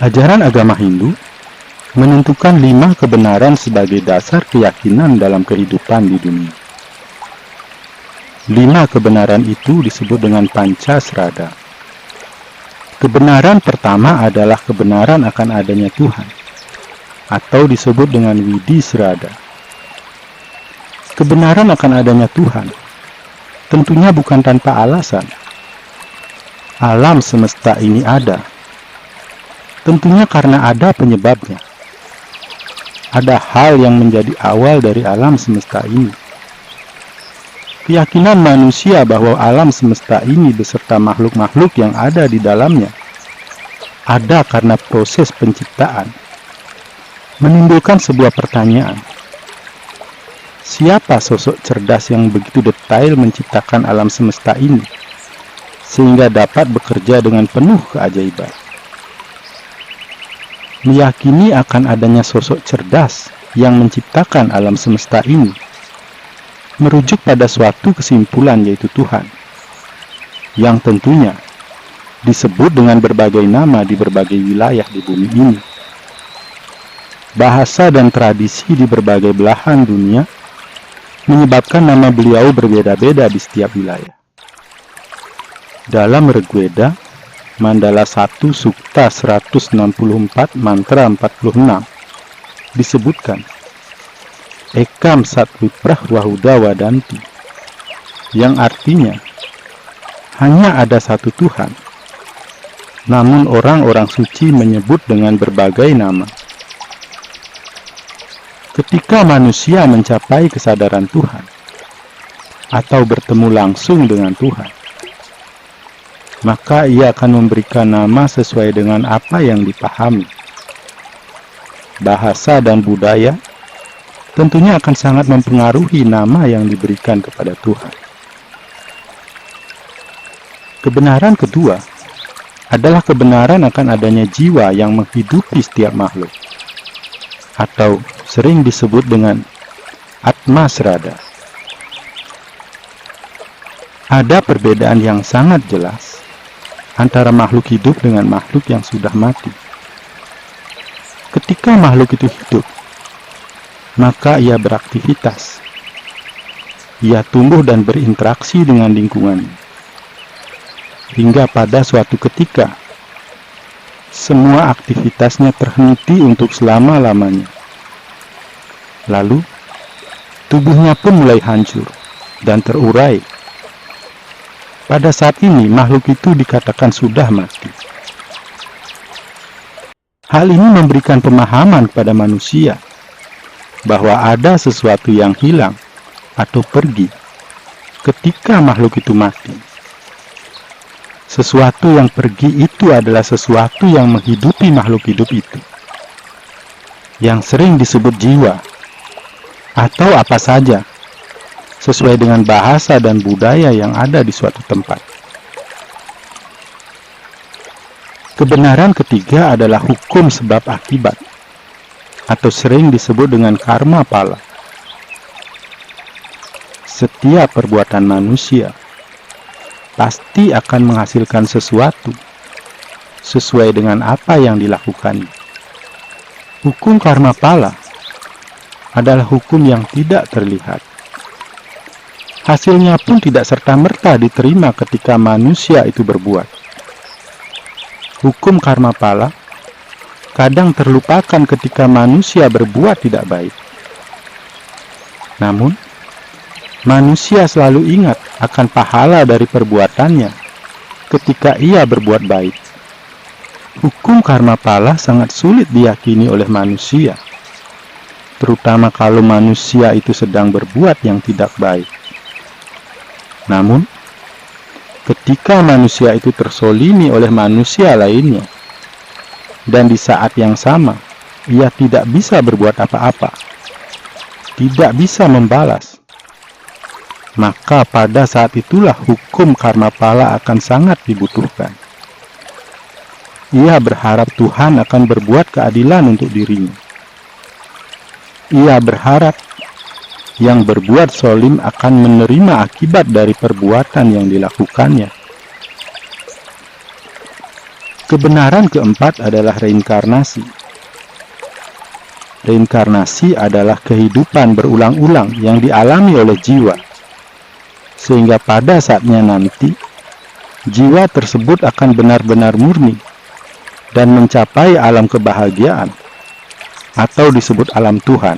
Ajaran agama Hindu menentukan 5 kebenaran sebagai dasar keyakinan dalam kehidupan di dunia. 5 kebenaran itu disebut dengan Pancasrada. Kebenaran pertama adalah kebenaran akan adanya Tuhan, atau disebut dengan Widisrada. Kebenaran akan adanya Tuhan tentunya bukan tanpa alasan. Alam semesta ini ada, tentunya karena ada penyebabnya. Ada hal yang menjadi awal dari alam semesta ini. Keyakinan manusia bahwa alam semesta ini beserta makhluk-makhluk yang ada di dalamnya ada karena proses penciptaan, menimbulkan sebuah pertanyaan. Siapa sosok cerdas yang begitu detail menciptakan alam semesta ini, sehingga dapat bekerja dengan penuh keajaiban? Meyakini akan adanya sosok cerdas yang menciptakan alam semesta ini merujuk pada suatu kesimpulan, yaitu Tuhan, yang tentunya disebut dengan berbagai nama di berbagai wilayah di bumi ini. Bahasa dan tradisi di berbagai belahan dunia menyebabkan nama beliau berbeda-beda di setiap wilayah. Dalam Rigveda, Mandala 1 Sukta 164 Mantra 46 disebutkan Ekam Satviprah Wahuda Wadanti, yang artinya hanya ada satu Tuhan, namun orang-orang suci menyebut dengan berbagai nama. Ketika manusia mencapai kesadaran Tuhan atau bertemu langsung dengan Tuhan, maka ia akan memberikan nama sesuai dengan apa yang dipahami. Bahasa dan budaya tentunya akan sangat mempengaruhi nama yang diberikan kepada Tuhan. Kebenaran kedua adalah kebenaran akan adanya jiwa yang menghidupi setiap makhluk, atau sering disebut dengan Atmasrada. Ada perbedaan yang sangat jelas antara makhluk hidup dengan makhluk yang sudah mati. Ketika makhluk itu hidup, maka ia beraktivitas. Ia tumbuh dan berinteraksi dengan lingkungan. Hingga pada suatu ketika, semua aktivitasnya terhenti untuk selama-lamanya. Lalu, tubuhnya pun mulai hancur dan terurai. Pada saat ini, makhluk itu dikatakan sudah mati. Hal ini memberikan pemahaman pada manusia bahwa ada sesuatu yang hilang atau pergi ketika makhluk itu mati. Sesuatu yang pergi itu adalah sesuatu yang menghidupi makhluk hidup itu, yang sering disebut jiwa, atau apa saja, sesuai dengan bahasa dan budaya yang ada di suatu tempat. Kebenaran ketiga adalah hukum sebab akibat, atau sering disebut dengan karma pala. Setiap perbuatan manusia pasti akan menghasilkan sesuatu sesuai dengan apa yang dilakukannya. Hukum karma pala adalah hukum yang tidak terlihat. Hasilnya pun tidak serta-merta diterima ketika manusia itu berbuat. Hukum karma pala kadang terlupakan ketika manusia berbuat tidak baik. Namun, manusia selalu ingat akan pahala dari perbuatannya ketika ia berbuat baik. Hukum karma pala sangat sulit diyakini oleh manusia, terutama kalau manusia itu sedang berbuat yang tidak baik. Namun, ketika manusia itu tersolimi oleh manusia lainnya, dan di saat yang sama, ia tidak bisa berbuat apa-apa, tidak bisa membalas, maka pada saat itulah hukum karma pala akan sangat dibutuhkan. Ia berharap Tuhan akan berbuat keadilan untuk dirinya. Ia berharap yang berbuat zolim akan menerima akibat dari perbuatan yang dilakukannya. Kebenaran keempat adalah reinkarnasi. Reinkarnasi adalah kehidupan berulang-ulang yang dialami oleh jiwa, sehingga pada saatnya nanti, jiwa tersebut akan benar-benar murni dan mencapai alam kebahagiaan, atau disebut alam Tuhan.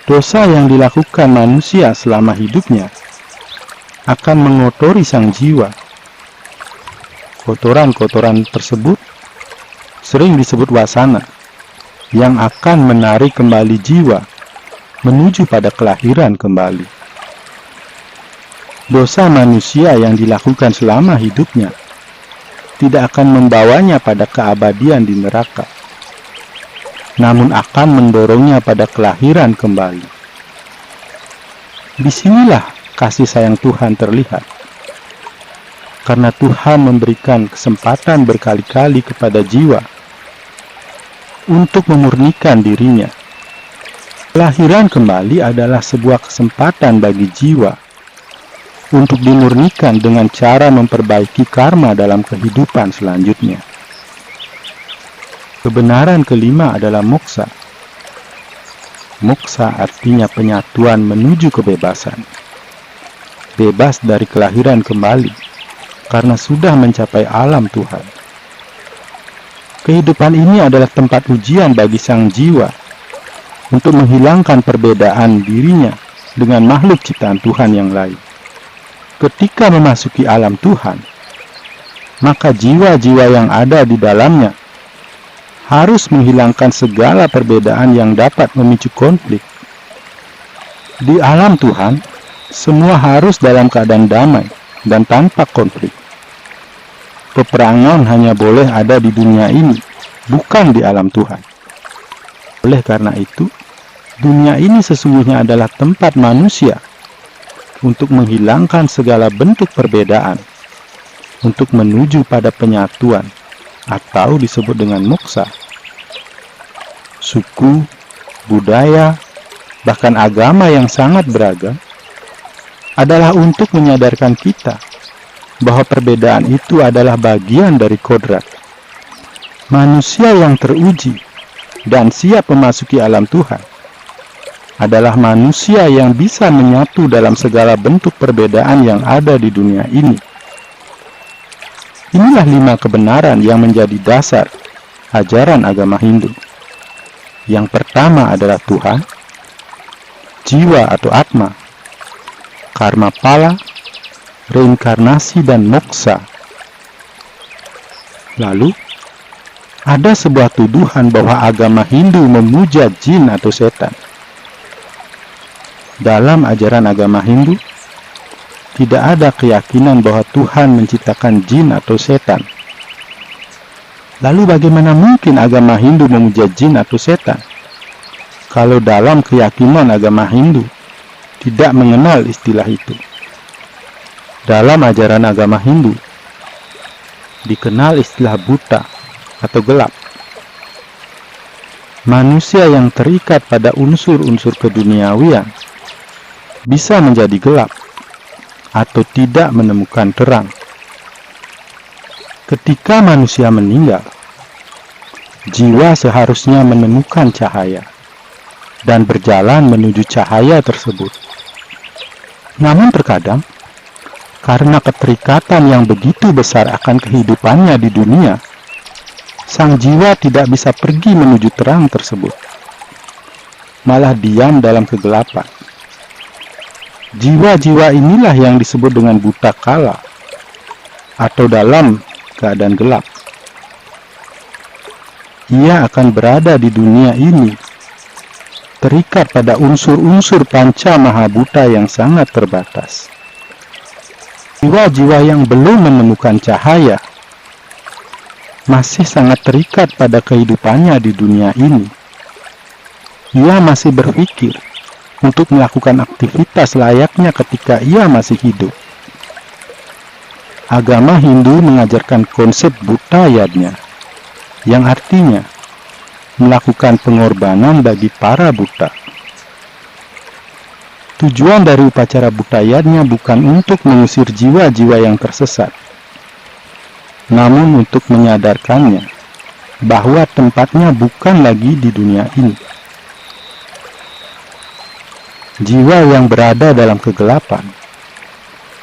Dosa yang dilakukan manusia selama hidupnya akan mengotori sang jiwa. Kotoran-kotoran tersebut sering disebut wasana, yang akan menarik kembali jiwa menuju pada kelahiran kembali. Dosa manusia yang dilakukan selama hidupnya tidak akan membawanya pada keabadian di neraka, namun akan mendorongnya pada kelahiran kembali. Disinilah kasih sayang Tuhan terlihat, karena Tuhan memberikan kesempatan berkali-kali kepada jiwa untuk memurnikan dirinya. Kelahiran kembali adalah sebuah kesempatan bagi jiwa untuk dimurnikan dengan cara memperbaiki karma dalam kehidupan selanjutnya. Kebenaran kelima adalah moksa. Moksa artinya penyatuan menuju kebebasan. Bebas dari kelahiran kembali, karena sudah mencapai alam Tuhan. Kehidupan ini adalah tempat ujian bagi sang jiwa untuk menghilangkan perbedaan dirinya dengan makhluk ciptaan Tuhan yang lain. Ketika memasuki alam Tuhan, maka jiwa-jiwa yang ada di dalamnya harus menghilangkan segala perbedaan yang dapat memicu konflik. Di alam Tuhan, semua harus dalam keadaan damai dan tanpa konflik. Peperangan hanya boleh ada di dunia ini, bukan di alam Tuhan. Oleh karena itu, dunia ini sesungguhnya adalah tempat manusia untuk menghilangkan segala bentuk perbedaan, untuk menuju pada penyatuan, atau disebut dengan moksa. Suku, budaya, bahkan agama yang sangat beragam adalah untuk menyadarkan kita bahwa perbedaan itu adalah bagian dari kodrat. Manusia yang teruji dan siap memasuki alam Tuhan adalah manusia yang bisa menyatu dalam segala bentuk perbedaan yang ada di dunia ini. Inilah 5 kebenaran yang menjadi dasar ajaran agama Hindu. Yang pertama adalah Tuhan, jiwa atau atma, karma pala, reinkarnasi dan moksa. Lalu, ada sebuah tuduhan bahwa agama Hindu memuja jin atau setan. Dalam ajaran agama Hindu, tidak ada keyakinan bahwa Tuhan menciptakan jin atau setan. Lalu bagaimana mungkin agama Hindu memuja jin atau setan, kalau dalam keyakinan agama Hindu tidak mengenal istilah itu? Dalam ajaran agama Hindu, dikenal istilah buta atau gelap. Manusia yang terikat pada unsur-unsur keduniawian bisa menjadi gelap atau tidak menemukan terang. Ketika manusia meninggal, jiwa seharusnya menemukan cahaya dan berjalan menuju cahaya tersebut. Namun terkadang, karena keterikatan yang begitu besar akan kehidupannya di dunia, sang jiwa tidak bisa pergi menuju terang tersebut, malah diam dalam kegelapan. Jiwa-jiwa inilah yang disebut dengan buta kala, atau dalam keadaan gelap. Ia akan berada di dunia ini, terikat pada unsur-unsur panca mahabuta yang sangat terbatas. Jiwa-jiwa yang belum menemukan cahaya masih sangat terikat pada kehidupannya di dunia ini. Ia masih berpikir untuk melakukan aktivitas layaknya ketika ia masih hidup. Agama Hindu mengajarkan konsep buta yadnya, yang artinya melakukan pengorbanan bagi para buta. Tujuan dari upacara butayadnya bukan untuk mengusir jiwa-jiwa yang tersesat, namun untuk menyadarkannya bahwa tempatnya bukan lagi di dunia ini. Jiwa yang berada dalam kegelapan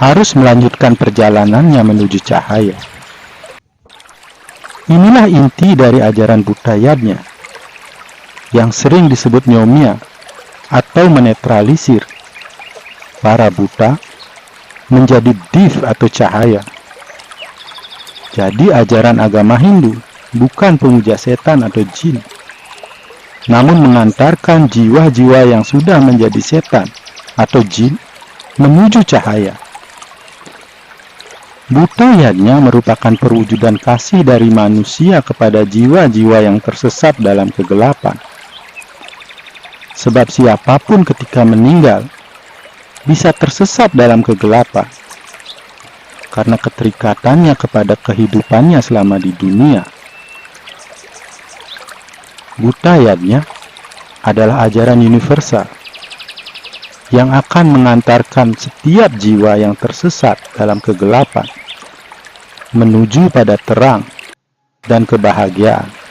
harus melanjutkan perjalanannya menuju cahaya. Inilah inti dari ajaran Buddha-yadnya yang sering disebut nyomya atau menetralisir para Buddha menjadi div atau cahaya. Jadi ajaran agama Hindu bukan pemuja setan atau jin, namun mengantarkan jiwa-jiwa yang sudah menjadi setan atau jin menuju cahaya. Buddha-yadnya merupakan perwujudan kasih dari manusia kepada jiwa-jiwa yang tersesat dalam kegelapan. Sebab siapapun ketika meninggal bisa tersesat dalam kegelapan karena keterikatannya kepada kehidupannya selama di dunia. Buddha-yadnya adalah ajaran universal yang akan mengantarkan setiap jiwa yang tersesat dalam kegelapan menuju pada terang dan kebahagiaan.